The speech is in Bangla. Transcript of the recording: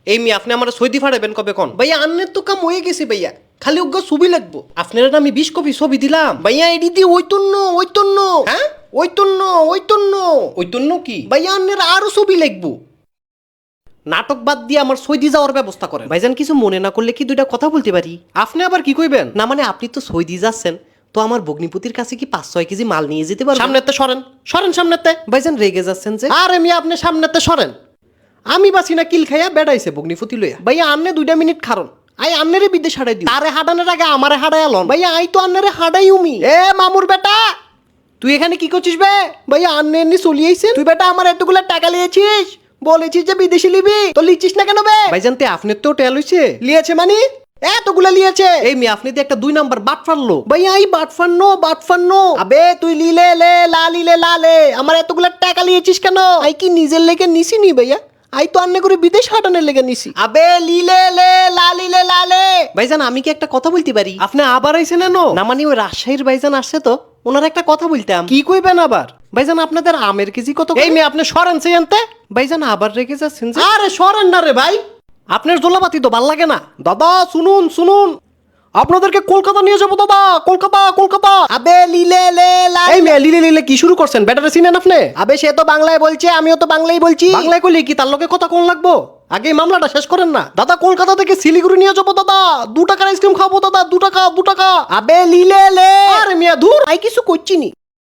এই মি আপনি আমার সৌদি ফাড়াবেন কবে কোন ভাইয়া আন্নের তো কাম হয়ে গেছে ভাইয়া খালি ওগো ছবি লাগবো আপনারা না আমি 20 কপি ছবি দিলাম ভাইয়া এডি দি ওইতন্য হ্যাঁ ওইতন্য কি ভাইয়া আন্নের আরো ছবি লাগবো নাটক বাদ দিয়ে আমার সৌদি যাওয়ার ব্যবস্থা করেন ভাইজান কিছু মনে না করলে কি দুইটা কথা বলতে পারি আপনি আবার কি কইবেন না মানে আপনি তো সৌদি যাচ্ছেন তো আমার ভগ্নিপতির কাছে কি 5-6 কেজি মাল নিয়ে যেতে পারবেন সামনেতে সরেন সামনেতে ভাইজান রেগে যাচ্ছেন যে আরে আমি আপনি সামনেতে সরেন আমি বাসি না কিল খাইয়া বেড়াইছে ভগ্নিপতি লইয়া ভাইয়া আন্নে 2 মিনিট খারণ আই আন্নেরে বিদেশ হারাই দিই তারে হাডানোর আগে আমারে হাডাই আলন ভাইয়া আই তো আন্নেরে হাডাই উমি এ মামুর বেটা তুই এখানে কি করছিস বে ভাইয়া আন্নে এমনি চলি আইছেন তুই বেটা আমার এতগুলো টাকা লিয়েছিস বলেছিস যে বিদেশি লিবি তো লিচিস না কেন বে ভাইজান তে আপনি তো টেল হইছে লিয়েছে মানে এতগুলা লিয়েছে এই মি আপনি দিয়ে একটা 2 নাম্বার বাট ফারলো ভাইয়া এই বাট ফারনো আবে তুই লিলে লে আমার এতগুলা টাকা লিয়েছিস কেন আই কি নিজের লেগে নিছি নি ভাইয়া আই তো আন্নে করে বিদেশ হাটানোর লেগে নিছি আবে লিলে লে ভাইজান আমি কি একটা কথা বলতে পারি আপনি আবার আইছেন না মানে ওই রাজশাহীর ভাইজান আসছে তো ওনার একটা কথা বলতাম কি কইবেন আবার ভাইজান আপনাদের আমের কেজি কত এই মেয়ে আপনি সরেন সেইতে ভাইজান আবার রেখে যাচ্ছেন যে আরে সরেন না রে ভাই আপনার জোলাপাতি তো ভাল লাগে না দাদা শুনুন আপনাদেরকে কলকাতা নিয়ে যাবো দাদা কলকাতা আবে লিলে এই মেয়ে লিলে কি শুরু করছেন ব্যাটারে চিনেন আপনি আবে সে তো বাংলায় বলছে আমিও তো বাংলাই বলছি বাংলায় কইলে কি তার লগে কথা কোন লাগবো আগে মামলাটা শেষ করেন না দাদা কলকাতা থেকে শিলিগুড়ি নিয়ে যাবো দাদা 2 টাকার আইসক্রিম খাবো দাদা 2 টাকা আবে লিলে আরে মিয়া দূর আই কিছু করছি নি